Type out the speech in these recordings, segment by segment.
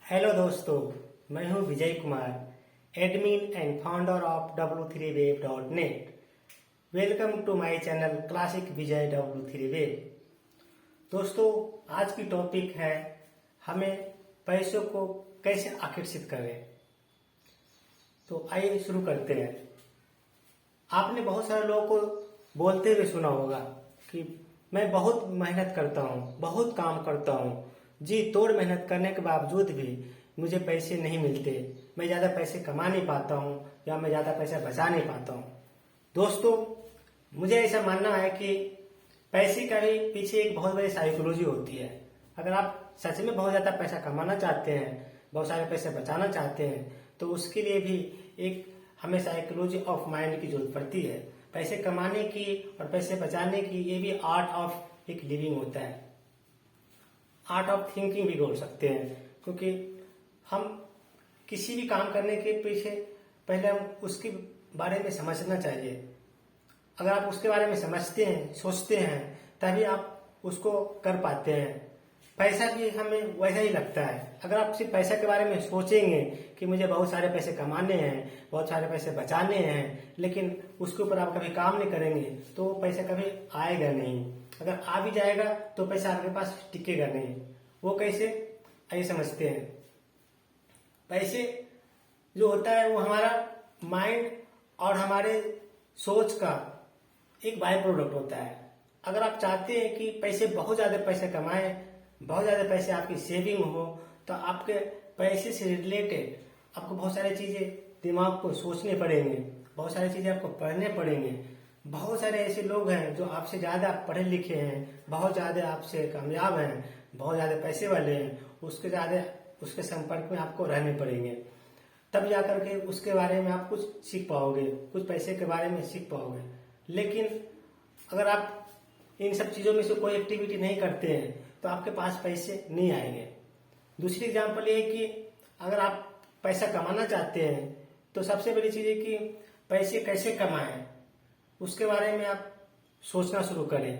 Hello दोस्तों, मैं हूं Vijay Kumar, admin and founder of w3web.net। Welcome to my channel classic Vijay w3web। दोस्तों, आज की टॉपिक है हमें पैसों को कैसे आकर्षित करें। तो आइए शुरू करते हैं। आपने बहुत सारे लोगों को बोलते हुए सुना होगा कि मैं बहुत मेहनत करता हूँ, बहुत काम करता हूँ, जी तोड़ मेहनत करने के बावजूद भी मुझे पैसे नहीं मिलते, मैं ज़्यादा पैसे कमा नहीं पाता हूँ या मैं ज़्यादा पैसा बचा नहीं पाता हूँ। दोस्तों, मुझे ऐसा मानना है कि पैसे का भी पीछे एक बहुत बड़ी साइकोलॉजी होती है। अगर आप सच में बहुत ज़्यादा पैसा कमाना चाहते हैं, बहुत सारे पैसे बचाना चाहते हैं, तो उसके लिए भी एक हमें साइकोलॉजी ऑफ माइंड की जरूरत पड़ती है। पैसे कमाने की और पैसे बचाने की ये भी आर्ट ऑफ एक लिविंग होता है, आर्ट ऑफ थिंकिंग भी बोल सकते हैं। क्योंकि हम किसी भी काम करने के पीछे पहले हम उसके बारे में समझना चाहिए। अगर आप उसके बारे में समझते हैं, सोचते हैं, तभी आप उसको कर पाते हैं। पैसा भी हमें वैसा ही लगता है। अगर आप सिर्फ पैसा के बारे में सोचेंगे कि मुझे बहुत सारे पैसे कमाने हैं, बहुत सारे पैसे बचाने हैं, लेकिन उसके ऊपर आप कभी काम नहीं करेंगे तो वो पैसा कभी आएगा नहीं। अगर आ भी जाएगा तो पैसा आपके पास टिकेगा नहीं। वो कैसे, आइए समझते हैं। पैसे जो होता है वो हमारा माइंड और हमारे सोच का एक बाय प्रोडक्ट होता है। अगर आप चाहते हैं कि पैसे बहुत ज्यादा पैसे कमाएं, बहुत ज्यादा पैसे आपकी सेविंग हो, तो आपके पैसे से रिलेटेड आपको बहुत सारी चीजें दिमाग को सोचने पड़ेंगे, बहुत सारी चीजें आपको पढ़ने पड़ेंगे। बहुत सारे ऐसे लोग हैं जो आपसे ज्यादा पढ़े लिखे हैं, बहुत ज्यादा आपसे कामयाब हैं, बहुत ज्यादा पैसे वाले हैं, उसके संपर्क में आपको रहने पड़ेंगे। तब जाकर के उसके बारे में आप कुछ सीख पाओगे, कुछ पैसे के बारे में सीख पाओगे। लेकिन अगर आप इन सब चीजों में से कोई एक्टिविटी नहीं करते हैं तो आपके पास पैसे नहीं आएंगे। दूसरी एग्जाम्पल ये है कि अगर आप पैसा कमाना चाहते हैं तो सबसे बड़ी चीज है कि पैसे कैसे कमाएं, उसके बारे में आप सोचना शुरू करें।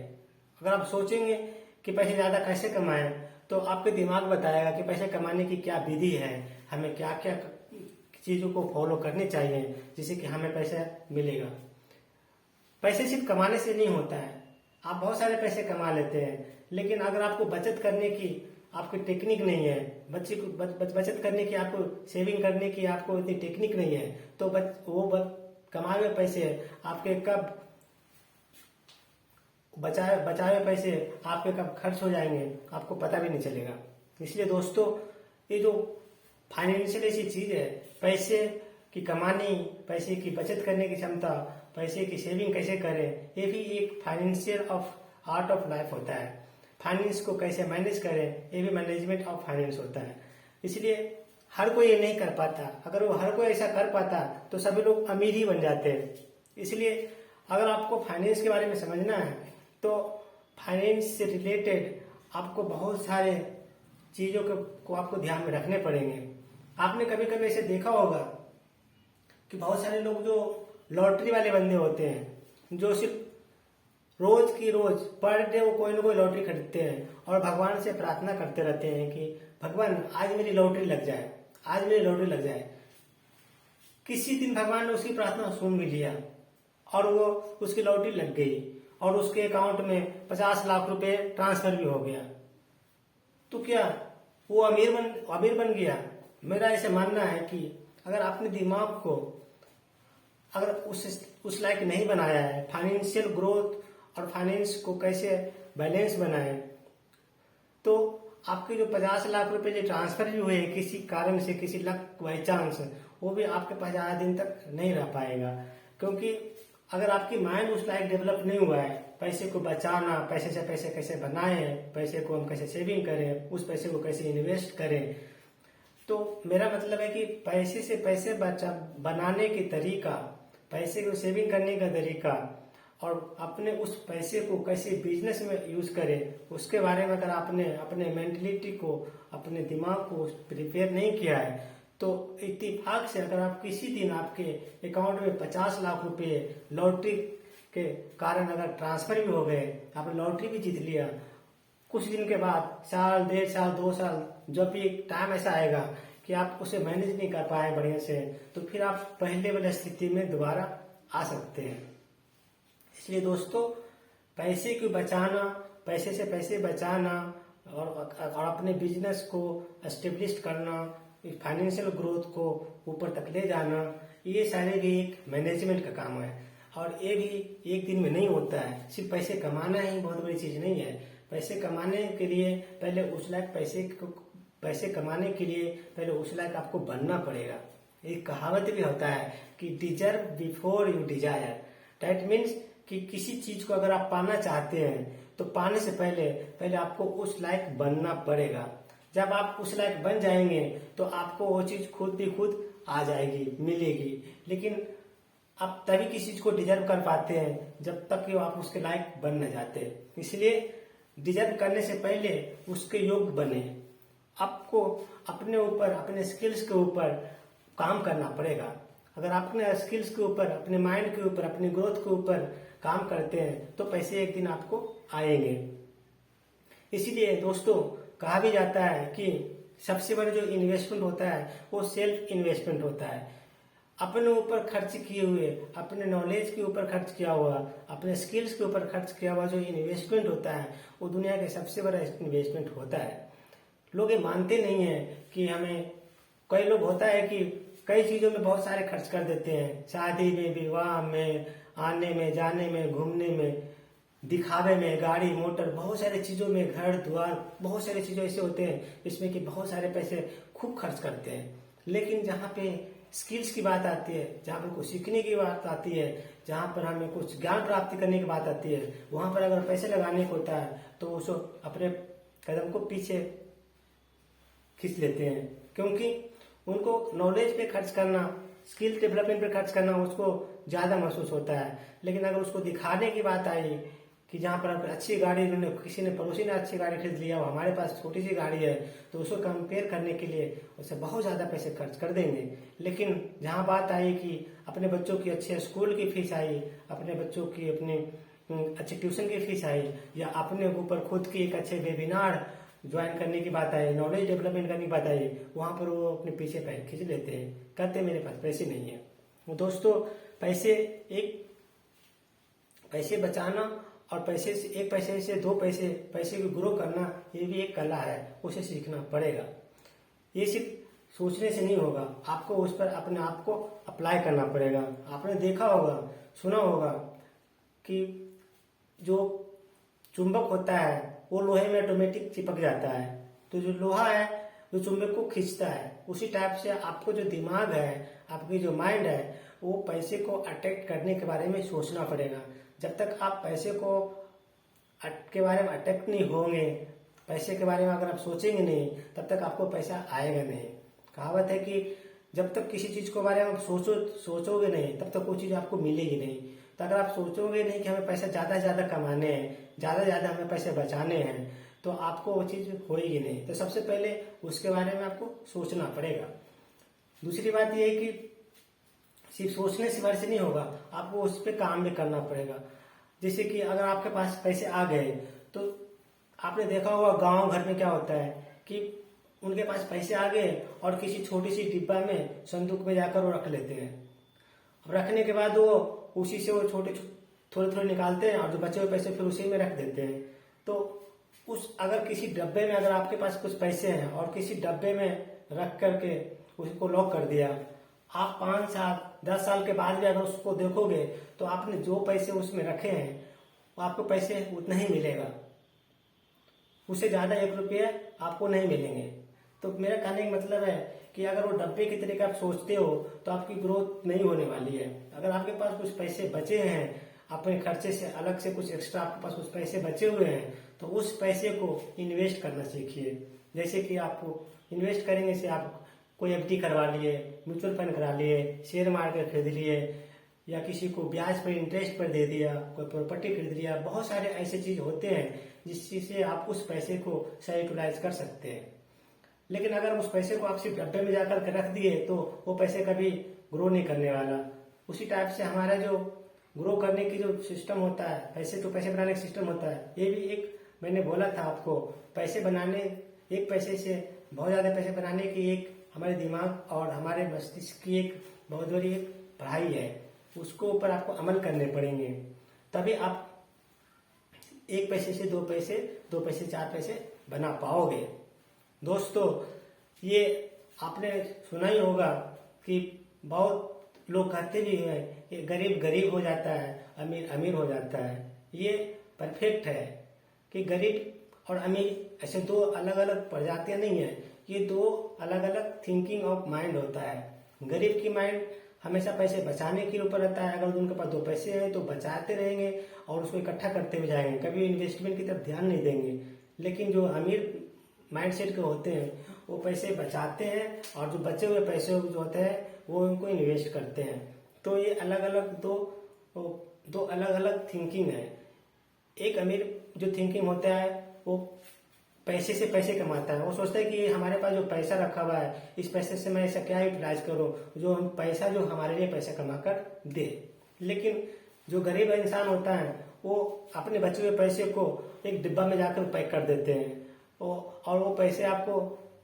अगर आप सोचेंगे कि पैसे ज्यादा कैसे कमाएं तो आपके दिमाग बताएगा कि पैसे कमाने की क्या विधि है, हमें क्या क्या चीजों को फॉलो करनी चाहिए जिससे कि हमें पैसा मिलेगा। पैसे सिर्फ कमाने से नहीं होता है। आप बहुत सारे पैसे कमा लेते हैं, लेकिन अगर आपको बचत करने की आपकी टेक्निक नहीं है, बचत करने की, आपको सेविंग करने की आपको इतनी टेक्निक नहीं है, तो कमाए हुए पैसे आपके कब बचाए हुए पैसे आपके कब खर्च हो जाएंगे आपको पता भी नहीं चलेगा। इसलिए दोस्तों, ये जो फाइनेंशियल ऐसी चीज है, पैसे की कमानी, पैसे की बचत करने की क्षमता, पैसे की सेविंग कैसे करें, ये भी एक financial of art of life होता है। फाइनेंस को कैसे मैनेज करें, ये भी मैनेजमेंट ऑफ फाइनेंस होता है। इसलिए हर कोई ये नहीं कर पाता। अगर वो हर कोई ऐसा कर पाता तो सभी लोग अमीर ही बन जाते हैं। इसलिए अगर आपको फाइनेंस के बारे में समझना है तो फाइनेंस से रिलेटेड आपको बहुत सारे चीजों को आपको ध्यान में रखने पड़ेंगे। आपने कभी कभी ऐसे देखा होगा कि बहुत सारे लोग जो लॉटरी वाले बंदे होते हैं, जो सिर्फ रोज की रोज पर डे वो कोई ना कोई लॉटरी खरीदते हैं और भगवान से प्रार्थना करते रहते हैं कि भगवान आज मेरी लॉटरी लग जाए, आज मेरी लॉटरी लग जाए। किसी दिन भगवान ने उसकी प्रार्थना सुन भी लिया और वो उसकी लॉटरी लग गई और उसके अकाउंट में 50 लाख रुपए ट्रांसफर भी हो गया। तो क्या वो अमीर बन गया? मेरा ऐसे मानना है कि अगर आपने दिमाग को अगर उस लायक नहीं बनाया है, फाइनेंशियल ग्रोथ और फाइनेंस को कैसे बैलेंस बनाए, तो आपके जो 50 लाख रुपए जो ट्रांसफर भी हुए किसी कारण से, किसी लक बाई चांस, वो भी आपके पास ज्यादा दिन तक नहीं रह पाएगा। क्योंकि अगर आपकी माइंड उस लायक डेवलप नहीं हुआ है, पैसे को बचाना, पैसे से पैसे कैसे बनाए, पैसे को हम कैसे सेविंग करें, उस पैसे को कैसे इन्वेस्ट करें, तो मेरा मतलब है कि पैसे से पैसे बनाने की तरीका, पैसे को सेविंग करने का तरीका और अपने उस पैसे को कैसे बिजनेस में यूज करें, उसके बारे में अगर आपने अपने मेंटलिटी को, अपने दिमाग को प्रिपेयर नहीं किया है, तो इत्तेफाक से अगर आप किसी दिन आपके अकाउंट में 50 लाख रुपए लॉटरी के कारण अगर ट्रांसफर भी हो गए, आपने लॉटरी भी जीत लिया, कुछ दिन के बाद, साल, 1.5 साल, 2 साल, जब भी एक टाइम ऐसा आएगा कि आप उसे मैनेज नहीं कर पाए बढ़िया से, तो फिर आप पहले वाली स्थिति में दोबारा आ सकते हैं। इसलिए दोस्तों, पैसे को बचाना, पैसे से पैसे बचाना और अपने बिजनेस को एस्टेब्लिश करना, फाइनेंशियल ग्रोथ को ऊपर तक ले जाना, ये सारे भी एक मैनेजमेंट का काम है। और ये भी एक दिन में नहीं होता है। सिर्फ पैसे कमाना ही बहुत बड़ी चीज नहीं है। पैसे कमाने के लिए पहले उस लायक पैसे कमाने के लिए पहले उस लायक आपको बनना पड़ेगा। एक कहावत भी होता है कि deserve before you desire. That means कि किसी चीज को अगर आप पाना चाहते हैं तो पाने से पहले आपको उस लायक बनना पड़ेगा। जब आप उस लायक बन जाएंगे तो आपको वो चीज खुद आ जाएगी, मिलेगी। लेकिन आप तभी किसी चीज को डिजर्व कर पाते हैं जब तक कि आप उसके लायक बन न जाते। इसलिए डिजर्व करने से पहले उसके योग्य बने। आपको अपने ऊपर, अपने स्किल्स के ऊपर काम करना पड़ेगा। अगर आप अपने स्किल्स के ऊपर, अपने माइंड के ऊपर, अपनी ग्रोथ के ऊपर काम करते हैं तो पैसे एक दिन आपको आएंगे। इसीलिए दोस्तों, कहा भी जाता है कि सबसे बड़ा जो इन्वेस्टमेंट होता है वो सेल्फ इन्वेस्टमेंट होता है। अपने ऊपर खर्च किए हुए, अपने नॉलेज के ऊपर खर्च किया हुआ, अपने स्किल्स के ऊपर खर्च किया हुआ जो इन्वेस्टमेंट होता है वो दुनिया का सबसे बड़ा इन्वेस्टमेंट होता है। लोग ये मानते नहीं है कि हमें, कई लोग होता है कि कई चीजों में बहुत सारे खर्च कर देते हैं, शादी में, विवाह में, आने में, जाने में, घूमने में, दिखावे में, गाड़ी मोटर, बहुत सारी चीजों में, घर द्वार, बहुत सारी चीजें ऐसे होते हैं जिसमें कि बहुत सारे पैसे खूब खर्च करते हैं। लेकिन जहाँ पे स्किल्स की बात आती है, जहाँ पर कुछ सीखने की बात आती है, जहाँ पर हमें कुछ ज्ञान प्राप्ति करने की बात आती है, वहां पर अगर पैसे लगाने को होता है तो उसको अपने कदम को पीछे खींच लेते हैं। क्योंकि उनको नॉलेज पे खर्च करना, स्किल डेवलपमेंट पे खर्च करना उसको ज्यादा महसूस होता है। लेकिन अगर उसको दिखाने की बात आई कि जहाँ पर अच्छी गाड़ी, उन्होंने किसी ने, पड़ोसी ने अच्छी गाड़ी खरीद लिया और हमारे पास छोटी सी गाड़ी है, तो उसको कंपेयर करने के लिए उससे बहुत ज्यादा पैसे खर्च कर देंगे। लेकिन जहाँ बात आई कि अपने बच्चों की अच्छे स्कूल की फीस आई, अपने बच्चों की अपने अच्छे ट्यूशन की फीस आई, या अपने ऊपर खुद की एक अच्छे वेबिनार ज्वाइन करने की बात आई, नॉलेज डेवलपमेंट करने की बात आई, वहां पर वो अपने पीछे पैर खींच लेते हैं, कहते हैं मेरे पास पैसे नहीं है। तो दोस्तों, पैसे बचाना और पैसे से, एक पैसे से दो पैसे को ग्रो करना, ये भी एक कला है, उसे सीखना पड़ेगा। ये सिर्फ सोचने से नहीं होगा, आपको उस पर अपने आप को अप्लाई करना पड़ेगा। आपने देखा होगा, सुना होगा कि जो चुंबक होता है वो लोहे में ऑटोमेटिक चिपक जाता है, तो जो लोहा है जो चुंबक को खींचता है, उसी टाइप से आपको जो दिमाग है, आपकी जो माइंड है, वो पैसे को अट्रैक्ट करने के बारे में सोचना पड़ेगा। जब तक आप पैसे को के बारे में अट्रैक्ट नहीं होंगे, पैसे के बारे में अगर आप सोचेंगे नहीं, तब तक आपको पैसा आएगा नहीं। कहावत है कि जब तक किसी चीज के बारे में आप सोचोगे नहीं, तब तक वो चीज आपको मिलेगी नहीं। तो अगर आप सोचोगे नहीं कि हमें पैसा ज्यादा से ज्यादा कमाने हैं, ज्यादा से ज्यादा हमें पैसे बचाने हैं, तो आपको वो चीज होगी नहीं। तो सबसे पहले उसके बारे में आपको सोचना पड़ेगा। दूसरी बात यह है कि सिर्फ सोचने से भर से नहीं होगा, आपको उस पर काम भी करना पड़ेगा। जैसे कि अगर आपके पास पैसे आ गए, तो आपने देखा होगा गांव घर में क्या होता है कि उनके पास पैसे आ गए और किसी छोटी सी डिब्बा में, संदूक में जाकर वो रख लेते हैं। अब रखने के बाद वो उसी से वो थोड़े थोड़े निकालते हैं और जो बचे हुए पैसे फिर उसी में रख देते हैं। तो अगर किसी डब्बे में, अगर आपके पास कुछ पैसे हैं और किसी डब्बे में रख करके उसको लॉक कर दिया, आप 5 साल 10 साल के बाद भी अगर उसको देखोगे तो आपने जो पैसे उसमें रखे हैं वो आपको पैसे उतना ही मिलेगा, उससे ज्यादा 1 रुपया आपको नहीं मिलेंगे। तो मेरा कहने का मतलब है कि अगर वो डब्बे की तरीके आप सोचते हो तो आपकी ग्रोथ नहीं होने वाली है। अगर आपके पास कुछ पैसे बचे हैं, अपने खर्चे से अलग से कुछ एक्स्ट्रा आपके पास कुछ पैसे बचे हुए हैं, तो उस पैसे को इन्वेस्ट करना सीखिए। जैसे कि आपको इन्वेस्ट करेंगे से आप कोई एफडी करवा लिए, म्यूचुअल फंड करा लिए, शेयर मार्केट खरीद लिए, या किसी को ब्याज पर इंटरेस्ट पर दे दिया, कोई प्रॉपर्टी खरीद लिया। बहुत सारे ऐसे चीज होते हैं जिससे आप उस पैसे को सही यूटिलाइज कर सकते हैं। लेकिन अगर उस पैसे को आप सिर्फ डब्बे में जाकर रख दिए तो वो पैसे कभी ग्रो नहीं करने वाला। उसी टाइप से हमारा जो ग्रो करने की जो सिस्टम होता है, पैसे तो पैसे बनाने का सिस्टम होता है, ये भी एक मैंने बोला था आपको, पैसे बनाने, एक पैसे से बहुत ज़्यादा पैसे बनाने की एक हमारे दिमाग और हमारे मस्तिष्क की एक बहुत बड़ी एक पढ़ाई है, उसको ऊपर आपको अमल करने पड़ेंगे, तभी आप 1 पैसे से 2 पैसे, 2 पैसे 4 पैसे बना पाओगे। दोस्तों, ये आपने सुना ही होगा कि बहुत लोग कहते भी हैं कि गरीब गरीब हो जाता है, अमीर अमीर हो जाता है। ये परफेक्ट है कि गरीब और अमीर ऐसे दो अलग अलग प्रजातियां नहीं है, ये दो अलग अलग थिंकिंग ऑफ माइंड होता है। गरीब की माइंड हमेशा पैसे बचाने के ऊपर रहता है, अगर उनके पास 2 पैसे हैं तो बचाते रहेंगे और उसको इकट्ठा करते हुए जाएंगे, कभी इन्वेस्टमेंट की तरफ ध्यान नहीं देंगे। लेकिन जो अमीर माइंडसेट के होते हैं वो पैसे बचाते हैं और जो बचे हुए पैसे जो होते हैं वो उनको इन्वेस्ट करते हैं। तो ये अलग अलग दो अलग अलग थिंकिंग है। एक अमीर जो थिंकिंग होता है वो पैसे से पैसे कमाता है, वो सोचता है कि हमारे पास जो पैसा रखा हुआ है इस पैसे से मैं ऐसा क्या यूटिलाइज करूं जो हम पैसा जो हमारे लिए पैसा कमा कर दे। लेकिन जो गरीब इंसान होता है वो अपने बचे हुए पैसे को एक डिब्बा में जाकर पैक कर देते हैं और वो पैसे आपको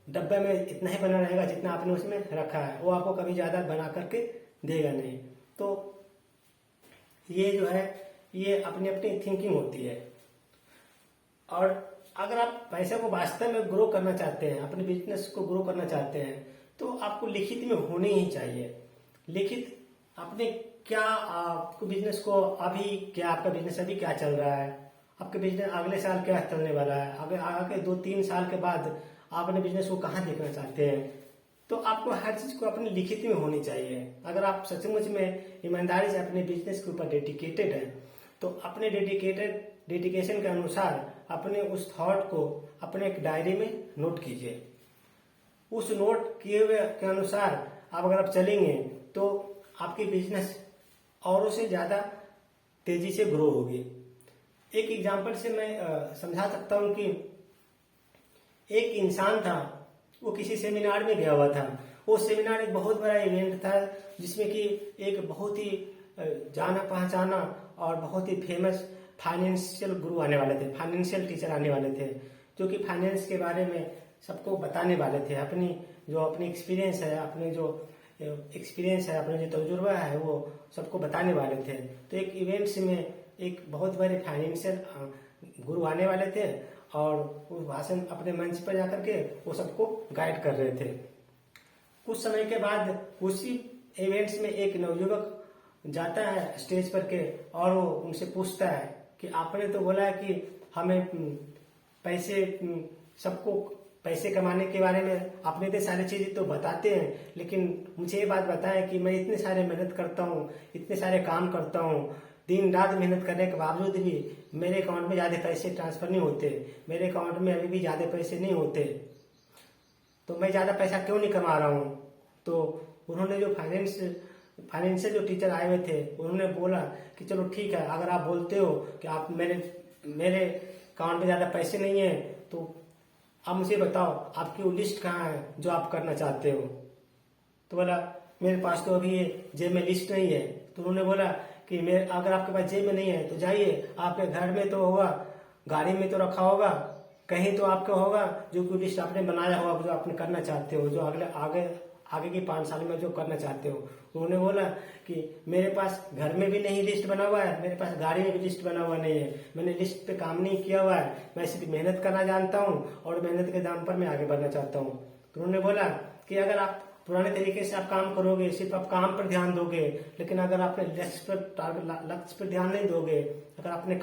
डब्बे में इतना ही बना रहेगा जितना आपने उसमें रखा है, वो आपको कभी ज्यादा बना करके देगा नहीं। तो ये जो है ये अपनी अपनी थिंकिंग होती है। और अगर आप पैसे को वास्तव में ग्रो करना चाहते हैं, अपने बिजनेस को ग्रो करना चाहते हैं, तो आपको लिखित में होनी ही चाहिए। लिखित अपने क्या आपको बिजनेस को अभी क्या आपका बिजनेस अभी क्या चल रहा है, आपके बिजनेस अगले साल क्या चलने वाला है, आगे 2-3 साल के बाद आप अपने बिजनेस को कहाँ देखना चाहते हैं, तो आपको हर चीज को अपनी लिखित में होनी चाहिए। अगर आप सचमुच में ईमानदारी से अपने बिजनेस के ऊपर डेडिकेटेड हैं तो अपने डेडिकेशन के अनुसार अपने उस थॉट को अपने एक डायरी में नोट कीजिए। उस नोट किए हुए के अनुसार अगर आप चलेंगे तो आपकी बिजनेस औरों से ज्यादा तेजी से ग्रो होगी। एक एग्जांपल से मैं समझा सकता हूं कि एक इंसान था, वो किसी सेमिनार में गया हुआ था। वो सेमिनार एक बहुत बड़ा इवेंट था जिसमें कि एक बहुत ही जाना पहचाना और बहुत ही फेमस फाइनेंशियल गुरु आने वाले थे, फाइनेंशियल टीचर आने वाले थे, जो कि फाइनेंस के बारे में सबको बताने वाले थे। अपनी एक्सपीरियंस है, अपने जो तजुर्बा है वो सबको बताने वाले थे। तो एक इवेंट्स में एक बहुत बड़े फाइनेंशियल गुरु आने वाले थे और वो भाषण अपने मंच पर जाकर के वो सबको गाइड कर रहे थे। कुछ समय के बाद उसी इवेंट्स में एक नवयुवक जाता है स्टेज पर के और वो उनसे पूछता है कि आपने तो बोला है कि हमें सबको पैसे कमाने के बारे में आपने इतने सारी चीजें तो बताते हैं, लेकिन मुझे ये बात बताएं कि मैं इतने सारे मेहनत करता हूँ, इतने सारे काम करता हूँ, दिन रात मेहनत करने के बावजूद भी मेरे अकाउंट में ज्यादा पैसे ट्रांसफर नहीं होते, मेरे अकाउंट में अभी भी ज्यादा पैसे नहीं होते, तो मैं ज्यादा पैसा क्यों नहीं कमा रहा हूँ। तो उन्होंने जो फाइनेंशियल जो टीचर आए हुए थे उन्होंने बोला कि चलो ठीक है, अगर आप बोलते हो कि आप मेरे अकाउंट में ज्यादा पैसे नहीं है तो आप मुझे बताओ आपकी वो लिस्ट कहाँ है जो आप करना चाहते हो। तो बोला मेरे पास तो अभी जेब में लिस्ट नहीं है। तो उन्होंने बोला कि अगर आपके पास जेब में नहीं है तो जाइए, आपके घर में तो होगा, गाड़ी में तो रखा होगा, कहीं तो आपका होगा जो कोई लिस्ट आपने बनाया होगा जो आपने करना चाहते हो, जो आगे के 5 साल में जो करना चाहते हो। उन्होंने बोला कि मेरे पास घर में भी नहीं लिस्ट बना हुआ है, मेरे पास गाड़ी में भी लिस्ट बना हुआ नहीं है, मैंने लिस्ट पे काम नहीं किया हुआ है, मैं सिर्फ मेहनत करना जानता हूँ और मेहनत के दाम पर मैं आगे बढ़ना चाहता हूँ। तो उन्होंने बोला कि अगर आप पुराने तरीके से आप काम करोगे, सिर्फ आप काम पर ध्यान दोगे, लेकिन अगर आपने लक्ष्य पर ध्यान नहीं दोगे, अगर आपने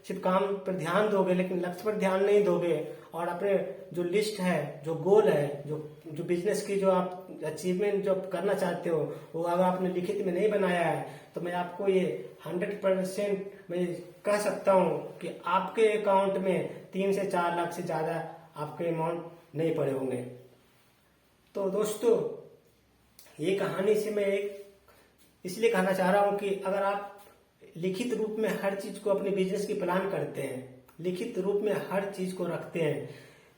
सिर्फ काम पर ध्यान दोगे लेकिन लक्ष्य पर ध्यान नहीं दोगे और अपने जो लिस्ट है, जो गोल है, जो बिजनेस की जो आप अचीवमेंट जो करना चाहते हो वो अगर आपने लिखित में नहीं बनाया है तो मैं आपको ये 100% मैं कह सकता हूँ कि आपके अकाउंट में 3 से 4 लाख से ज्यादा आपके अमाउंट नहीं पड़े होंगे। तो दोस्तों, ये कहानी से मैं इसलिए कहना चाह रहा हूं कि अगर आप लिखित रूप में हर चीज को अपने बिजनेस की प्लान करते हैं, लिखित रूप में हर चीज को रखते हैं,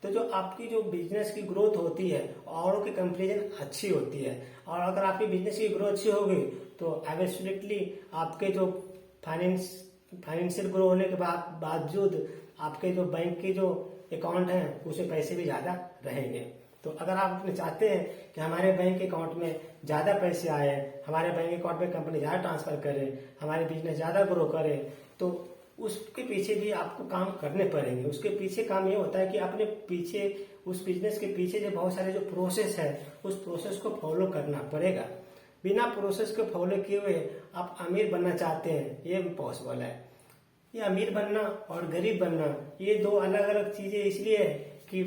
तो जो आपकी जो बिजनेस की ग्रोथ होती है औरों की कंपेरिजन अच्छी होती है। और अगर आपकी बिजनेस की ग्रोथ अच्छी होगी तो एब्सोल्युटली आपके जो फाइनेंशियल ग्रो होने के बावजूद आपके जो बैंक के जो अकाउंट है उसमें पैसे भी ज्यादा रहेंगे। तो अगर आप अपने चाहते हैं कि हमारे बैंक अकाउंट में ज़्यादा पैसे आए, हमारे बैंक अकाउंट में कंपनी ज़्यादा ट्रांसफर करे, हमारे बिजनेस ज़्यादा ग्रो करे, तो उसके पीछे भी आपको काम करने पड़ेंगे। उसके पीछे काम ये होता है कि अपने पीछे उस बिजनेस के पीछे जो बहुत सारे जो प्रोसेस है उस प्रोसेस को फॉलो करना पड़ेगा। बिना प्रोसेस को फॉलो किए हुए आप अमीर बनना चाहते हैं, ये इम्पॉसिबल है। ये अमीर बनना और गरीब बनना ये दो अलग अलग चीजें इसलिए है कि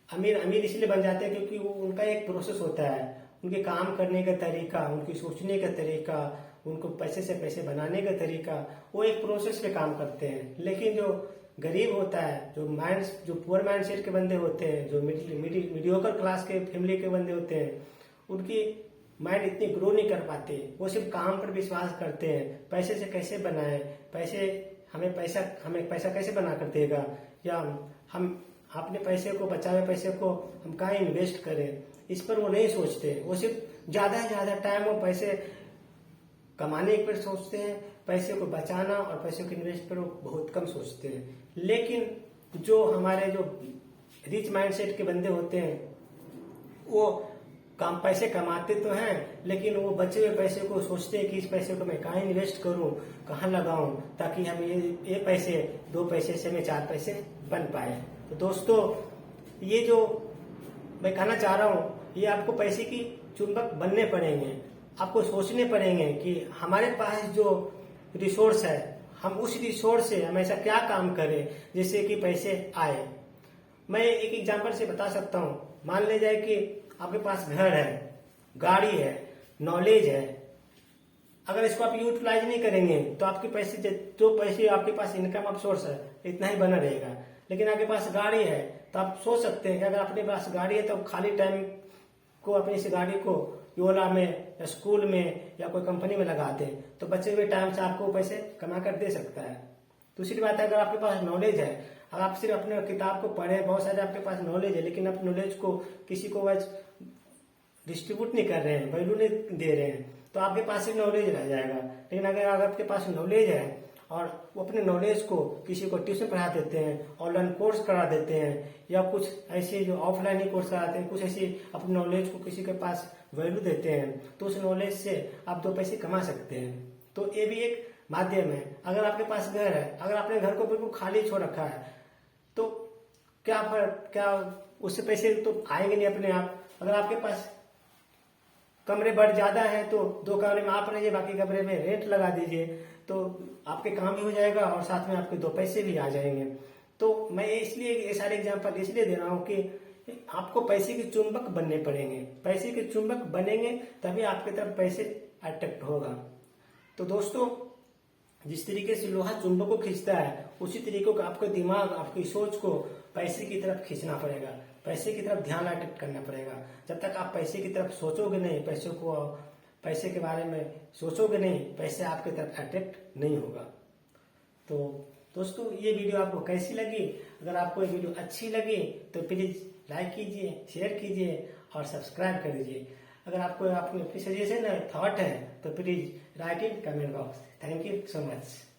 अमीर इसलिए बन जाते हैं क्योंकि वो उनका एक प्रोसेस होता है, उनके काम करने का तरीका, उनकी सोचने का तरीका, उनको पैसे से पैसे बनाने का तरीका, वो एक प्रोसेस पे काम करते हैं। लेकिन जो गरीब होता है, जो पुअर माइंड सेट के बंदे होते हैं, जो मीडियोकर क्लास के फैमिली के बंदे होते हैं, उनकी माइंड इतनी ग्रो नहीं कर पाते। वो सिर्फ काम पर विश्वास करते हैं, पैसे से कैसे बनाए, हमें पैसा कैसे बना कर देगा, या हम अपने पैसे को बचाए पैसे को हम कहाँ इन्वेस्ट करें, इस पर वो नहीं सोचते। वो सिर्फ ज्यादा से ज्यादा टाइम वो पैसे कमाने पर सोचते हैं, पैसे को बचाना और पैसे को इन्वेस्ट पर वो बहुत कम सोचते हैं। लेकिन जो हमारे जो रिच माइंडसेट के बंदे होते हैं वो पैसे कमाते तो हैं, लेकिन वो बचे हुए पैसे को सोचते हैं कि इस पैसे को मैं कहाँ इन्वेस्ट करूं, कहाँ लगाऊं, ताकि हम ये पैसे 2 पैसे से मैं 4 पैसे बन पाए। तो दोस्तों, ये जो मैं कहना चाह रहा हूँ, ये आपको पैसे की चुंबक बनने पड़ेंगे। आपको सोचने पड़ेंगे कि हमारे पास जो रिसोर्स है, हम उस रिसोर्स से हमेशा क्या काम करें जिससे कि पैसे आए। मैं एक एग्जांपल से बता सकता हूँ। मान ले जाए कि आपके पास घर है, गाड़ी है, नॉलेज है। अगर इसको आप यूटिलाइज नहीं करेंगे तो आपके पैसे आपके पास इनकम ऑफ सोर्स है इतना ही बना रहेगा। लेकिन आपके पास गाड़ी है तो आप सोच सकते हैं कि अगर अपने पास गाड़ी है तो खाली टाइम को अपनी इस गाड़ी को योला में या स्कूल में या कोई कंपनी में लगा दें तो बचे हुए टाइम से आपको पैसे कमा कर दे सकता है। दूसरी बात है, अगर आपके पास नॉलेज है, अगर आप सिर्फ अपने किताब को पढ़े, बहुत सारे आपके पास नॉलेज है, लेकिन आप नॉलेज को किसी को डिस्ट्रीब्यूट नहीं कर रहे हैं, वैल्यू नहीं दे रहे हैं, तो आपके पास ही नॉलेज रह जाएगा। लेकिन अगर आपके पास नॉलेज है और वो अपने नॉलेज को किसी को ट्यूशन पढ़ा देते हैं, ऑनलाइन कोर्स करा देते हैं, या कुछ ऐसे जो ऑफलाइन ही कोर्स कराते हैं, कुछ ऐसे अपने नॉलेज को किसी के पास वैल्यू देते हैं, तो उस नॉलेज से आप 2 पैसे कमा सकते हैं। तो ये भी एक माध्यम है। अगर आपके पास घर है, अगर आपने घर को बिल्कुल खाली छोड़ रखा है तो क्या उससे पैसे तो आएंगे नहीं अपने आप। अगर आपके पास कमरे बड़ ज्यादा है तो 2 कमरे में आप रहिए, बाकी कमरे में रेंट लगा दीजिए, तो आपके काम भी हो जाएगा और साथ में आपके 2 पैसे भी आ जाएंगे। तो मैं इसलिए ये सारे एग्जांपल इसलिए दे रहा हूँ कि आपको पैसे के चुंबक बनने पड़ेंगे। पैसे के चुंबक बनेंगे तभी आपकी तरफ पैसे अट्रैक्ट होगा। तो दोस्तों, जिस तरीके से लोहा चुंबक को खींचता है उसी तरीके का आपका दिमाग, आपकी सोच को पैसे की तरफ खींचना पड़ेगा, पैसे की तरफ ध्यान अट्रैक्ट करना पड़ेगा। जब तक आप पैसे की तरफ सोचोगे नहीं, पैसे के बारे में सोचोगे नहीं, पैसे आपकी तरफ अट्रैक्ट नहीं होगा। तो दोस्तों, ये वीडियो आपको कैसी लगी? अगर आपको ये वीडियो अच्छी लगी तो प्लीज लाइक कीजिए, शेयर कीजिए और सब्सक्राइब कर दीजिए। अगर आपको अपनी सजेशन है, थॉट है तो please right in comment box. Thank you so much.